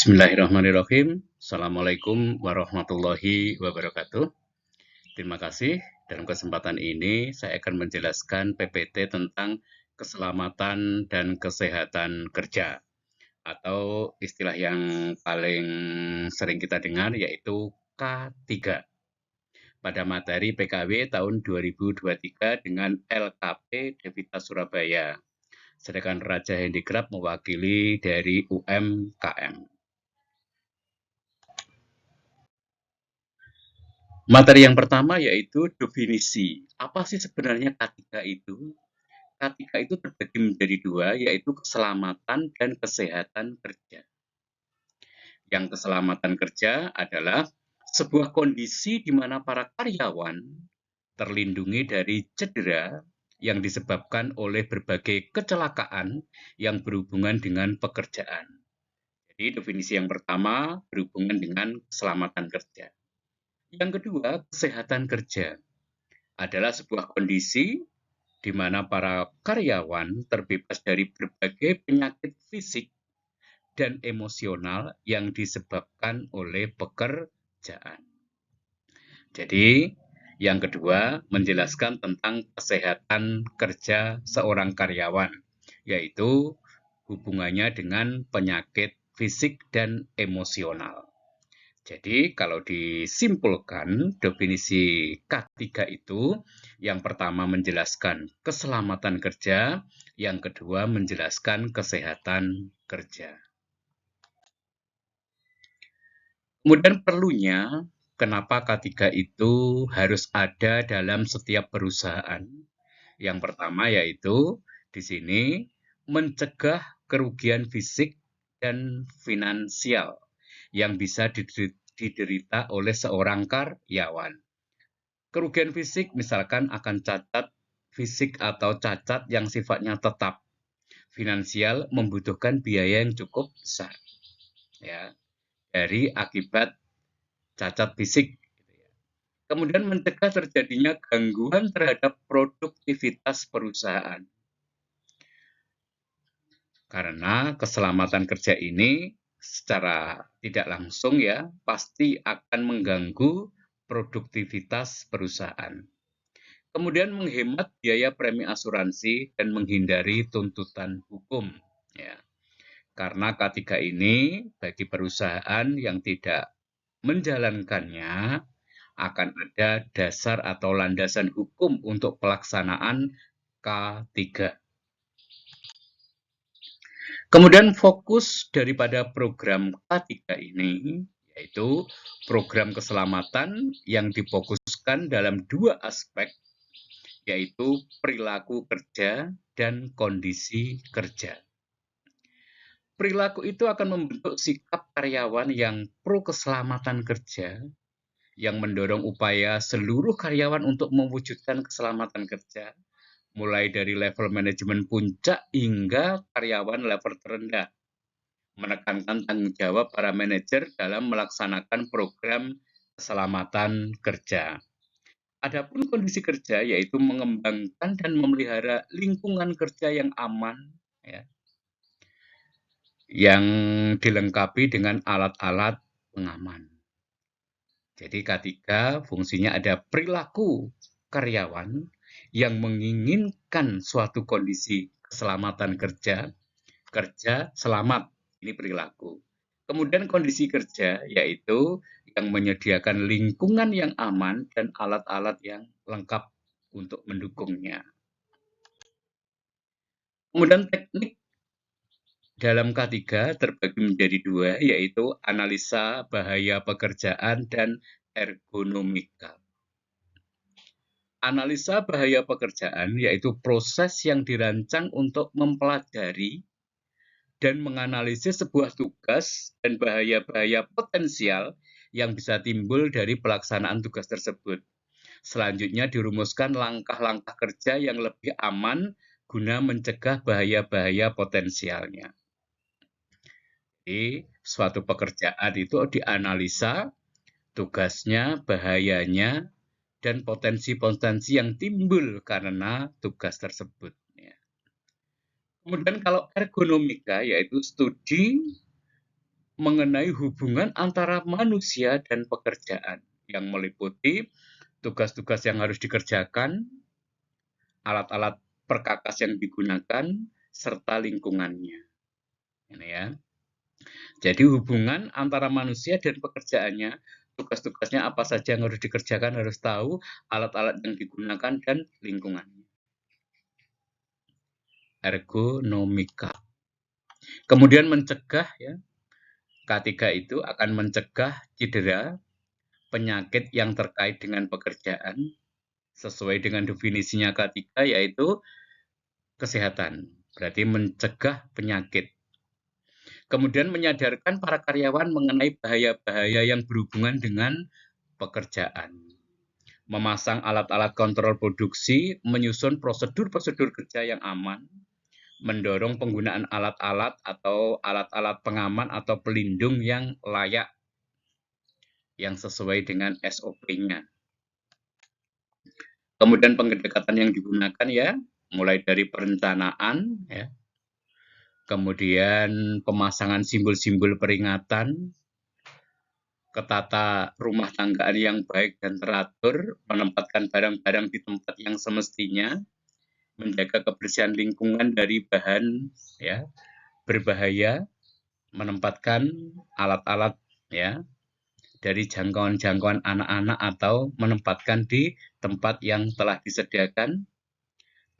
Bismillahirrahmanirrahim. Assalamualaikum warahmatullahi wabarakatuh. Terima kasih. Dalam kesempatan ini saya akan menjelaskan PPT tentang keselamatan dan kesehatan kerja atau istilah yang paling sering kita dengar yaitu K3 pada materi PKW tahun 2023 dengan LKP Devita Surabaya. Sedangkan Raja Handicraft mewakili dari UMKM. Materi yang pertama yaitu definisi. Apa sih sebenarnya K3 itu? K3 itu terbagi menjadi dua, yaitu keselamatan dan kesehatan kerja. Yang keselamatan kerja adalah sebuah kondisi di mana para karyawan terlindungi dari cedera yang disebabkan oleh berbagai kecelakaan yang berhubungan dengan pekerjaan. Jadi definisi yang pertama berhubungan dengan keselamatan kerja. Yang kedua, kesehatan kerja adalah sebuah kondisi di mana para karyawan terbebas dari berbagai penyakit fisik dan emosional yang disebabkan oleh pekerjaan. Jadi, yang kedua menjelaskan tentang kesehatan kerja seorang karyawan, yaitu hubungannya dengan penyakit fisik dan emosional. Jadi kalau disimpulkan definisi K3 itu, yang pertama menjelaskan keselamatan kerja, yang kedua menjelaskan kesehatan kerja. Kemudian perlunya, kenapa K3 itu harus ada dalam setiap perusahaan? Yang pertama yaitu di sini mencegah kerugian fisik dan finansial yang bisa diderita oleh seorang karyawan. Kerugian fisik misalkan akan cacat fisik atau cacat yang sifatnya tetap. Finansial membutuhkan biaya yang cukup besar ya dari akibat cacat fisik. Kemudian mencegah terjadinya gangguan terhadap produktivitas perusahaan. Karena keselamatan kerja ini secara tidak langsung ya pasti akan mengganggu produktivitas perusahaan. Kemudian menghemat biaya premi asuransi dan menghindari tuntutan hukum ya. Karena K3 ini bagi perusahaan yang tidak menjalankannya akan ada dasar atau landasan hukum untuk pelaksanaan K3. Kemudian fokus daripada program K3 ini yaitu program keselamatan yang difokuskan dalam dua aspek, yaitu perilaku kerja dan kondisi kerja. Perilaku itu akan membentuk sikap karyawan yang pro keselamatan kerja, yang mendorong upaya seluruh karyawan untuk mewujudkan keselamatan kerja, mulai dari level manajemen puncak hingga karyawan level terendah, menekankan tanggung jawab para manajer dalam melaksanakan program keselamatan kerja. Adapun kondisi kerja yaitu mengembangkan dan memelihara lingkungan kerja yang aman, ya, yang dilengkapi dengan alat-alat pengaman. Jadi K3 fungsinya ada perilaku karyawan yang menginginkan suatu kondisi keselamatan kerja, kerja selamat, ini perilaku. Kemudian kondisi kerja yaitu yang menyediakan lingkungan yang aman dan alat-alat yang lengkap untuk mendukungnya. Kemudian teknik dalam K3 terbagi menjadi dua, yaitu analisa bahaya pekerjaan dan ergonomika. Analisa bahaya pekerjaan yaitu proses yang dirancang untuk mempelajari dan menganalisis sebuah tugas dan bahaya-bahaya potensial yang bisa timbul dari pelaksanaan tugas tersebut. Selanjutnya dirumuskan langkah-langkah kerja yang lebih aman guna mencegah bahaya-bahaya potensialnya. Jadi, suatu pekerjaan itu dianalisa tugasnya, bahayanya, dan potensi-potensi yang timbul karena tugas tersebut. Kemudian kalau ergonomika yaitu studi mengenai hubungan antara manusia dan pekerjaan yang meliputi tugas-tugas yang harus dikerjakan, alat-alat perkakas yang digunakan, serta lingkungannya. Ini ya. Jadi hubungan antara manusia dan pekerjaannya, tugas-tugasnya apa saja yang harus dikerjakan, harus tahu, alat-alat yang digunakan, dan lingkungannya. Ergonomika. Kemudian mencegah, ya, K3 itu akan mencegah cedera, penyakit yang terkait dengan pekerjaan, sesuai dengan definisinya K3, yaitu kesehatan. Berarti mencegah penyakit. Kemudian menyadarkan para karyawan mengenai bahaya-bahaya yang berhubungan dengan pekerjaan. Memasang alat-alat kontrol produksi, menyusun prosedur-prosedur kerja yang aman, mendorong penggunaan alat-alat atau alat-alat pengaman atau pelindung yang layak, yang sesuai dengan SOP-nya. Kemudian pendekatan yang digunakan ya, mulai dari perencanaan, ya, kemudian pemasangan simbol-simbol peringatan, ketata rumah tanggaan yang baik dan teratur, menempatkan barang-barang di tempat yang semestinya, menjaga kebersihan lingkungan dari bahan ya berbahaya, menempatkan alat-alat ya dari jangkauan-jangkauan anak-anak atau menempatkan di tempat yang telah disediakan,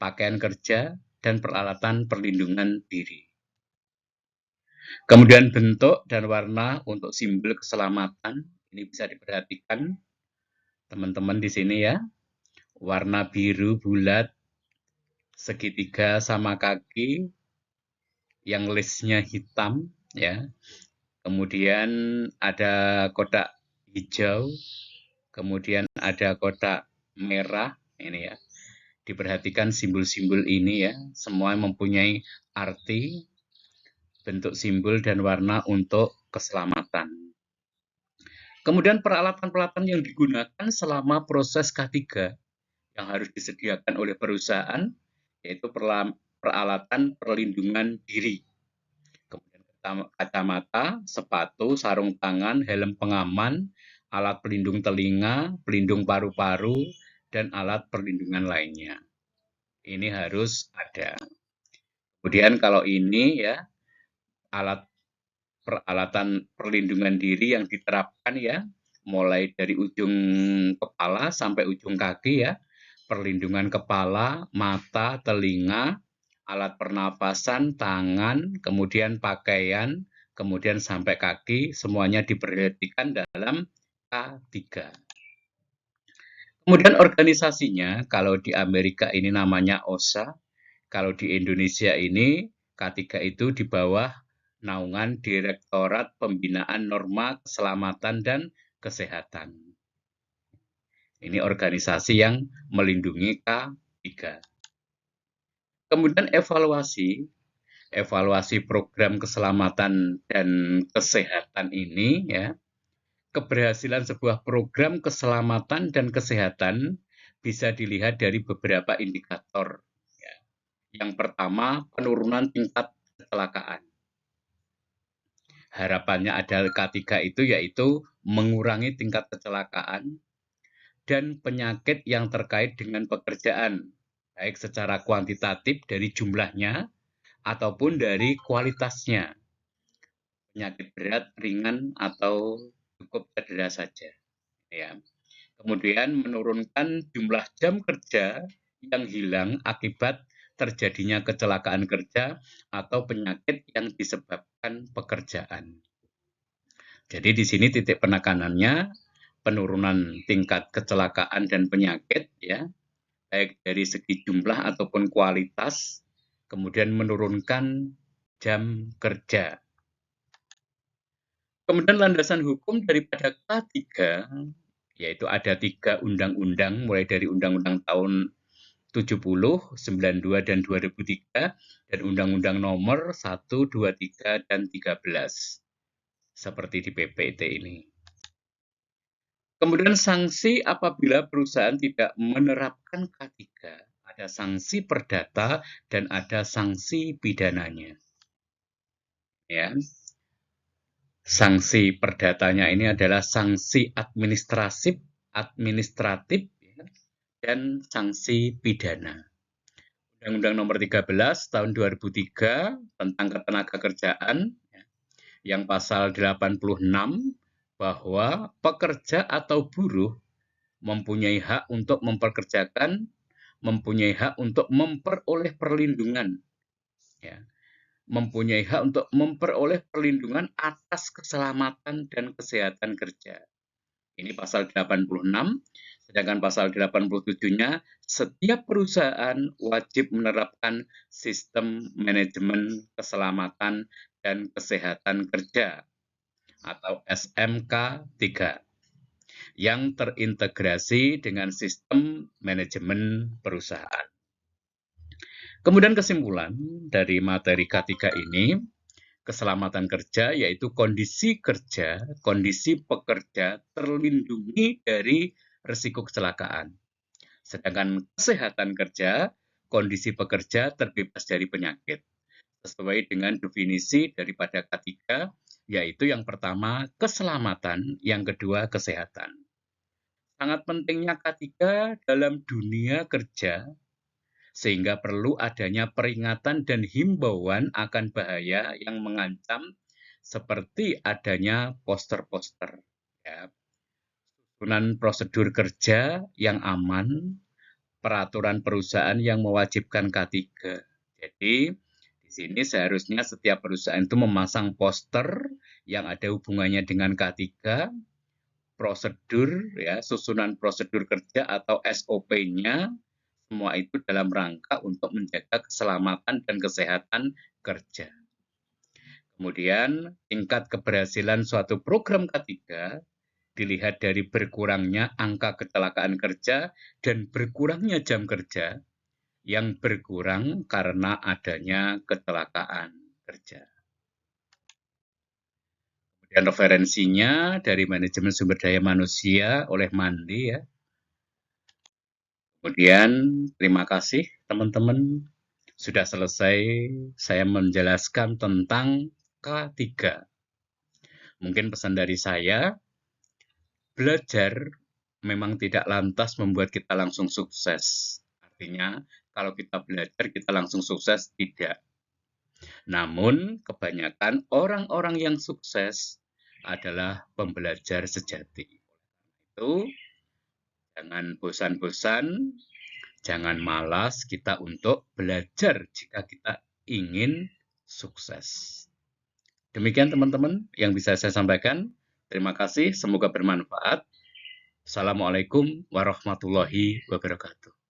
pakaian kerja, dan peralatan perlindungan diri. Kemudian bentuk dan warna untuk simbol keselamatan, ini bisa diperhatikan teman-teman di sini ya. Warna biru bulat, segitiga sama kaki, yang listnya hitam ya. Kemudian ada kotak hijau, kemudian ada kotak merah ini ya. Diperhatikan simbol-simbol ini ya, semua mempunyai arti, bentuk simbol dan warna untuk keselamatan. Kemudian peralatan-peralatan yang digunakan selama proses K3 yang harus disediakan oleh perusahaan, yaitu peralatan perlindungan diri. Kemudian kacamata, sepatu, sarung tangan, helm pengaman, alat pelindung telinga, pelindung paru-paru, dan alat perlindungan lainnya. Ini harus ada. Kemudian kalau ini ya, peralatan perlindungan diri yang diterapkan ya, mulai dari ujung kepala sampai ujung kaki ya, perlindungan kepala, mata, telinga, alat pernapasan, tangan, kemudian pakaian, kemudian sampai kaki, semuanya diperhatikan dalam K3. Kemudian organisasinya, kalau di Amerika ini namanya OSHA, kalau di Indonesia ini K3 itu di bawah naungan Direktorat Pembinaan Norma Keselamatan dan Kesehatan. Ini organisasi yang melindungi K3. Kemudian evaluasi program keselamatan dan kesehatan ini ya. Keberhasilan sebuah program keselamatan dan kesehatan bisa dilihat dari beberapa indikator. Ya. Yang pertama, penurunan tingkat kecelakaan. Harapannya adalah K3 itu yaitu mengurangi tingkat kecelakaan dan penyakit yang terkait dengan pekerjaan, baik secara kuantitatif dari jumlahnya ataupun dari kualitasnya. Penyakit berat, ringan, atau cukup cedera saja. Ya. Kemudian menurunkan jumlah jam kerja yang hilang akibat terjadinya kecelakaan kerja atau penyakit yang disebabkan pekerjaan. Jadi di sini titik penekanannya penurunan tingkat kecelakaan dan penyakit ya, baik dari segi jumlah ataupun kualitas, kemudian menurunkan jam kerja. Kemudian landasan hukum daripada K3, yaitu ada 3 undang-undang, mulai dari Undang-Undang tahun 70, 92, dan 2003, dan Undang-Undang nomor 1, 2, 3, dan 13, seperti di PPT ini. Kemudian sanksi apabila perusahaan tidak menerapkan K3, ada sanksi perdata dan ada sanksi pidananya. Ya. Sanksi perdatanya ini adalah sanksi administratif ya, dan sanksi pidana. Undang-Undang Nomor 13 Tahun 2003 tentang Ketenagakerjaan ya, yang pasal 86 bahwa pekerja atau buruh mempunyai hak untuk mempekerjakan, mempunyai hak untuk memperoleh perlindungan ya, mempunyai hak untuk memperoleh perlindungan atas keselamatan dan kesehatan kerja. Ini pasal 86, sedangkan pasal 87-nya setiap perusahaan wajib menerapkan sistem manajemen keselamatan dan kesehatan kerja atau SMK 3 yang terintegrasi dengan sistem manajemen perusahaan. Kemudian kesimpulan dari materi K3 ini, keselamatan kerja yaitu kondisi kerja, kondisi pekerja terlindungi dari risiko kecelakaan. Sedangkan kesehatan kerja, kondisi pekerja terbebas dari penyakit. Sesuai dengan definisi daripada K3, yaitu yang pertama keselamatan, yang kedua kesehatan. Sangat pentingnya K3 dalam dunia kerja, sehingga perlu adanya peringatan dan himbauan akan bahaya yang mengancam seperti adanya poster-poster. Ya. Susunan prosedur kerja yang aman, peraturan perusahaan yang mewajibkan K3. Jadi, di sini seharusnya setiap perusahaan itu memasang poster yang ada hubungannya dengan K3, prosedur, ya, susunan prosedur kerja atau SOP-nya, semua itu dalam rangka untuk menjaga keselamatan dan kesehatan kerja. Kemudian, tingkat keberhasilan suatu program K3 dilihat dari berkurangnya angka kecelakaan kerja dan berkurangnya jam kerja yang berkurang karena adanya kecelakaan kerja. Kemudian referensinya dari manajemen sumber daya manusia oleh Mandi ya. Kemudian terima kasih teman-teman sudah selesai saya menjelaskan tentang K3. Mungkin pesan dari saya, belajar memang tidak lantas membuat kita langsung sukses. Artinya, kalau kita belajar kita langsung sukses, tidak. Namun, kebanyakan orang-orang yang sukses adalah pembelajar sejati. Itu jangan bosan-bosan, jangan malas kita untuk belajar jika kita ingin sukses. Demikian teman-teman yang bisa saya sampaikan. Terima kasih, semoga bermanfaat. Assalamualaikum warahmatullahi wabarakatuh.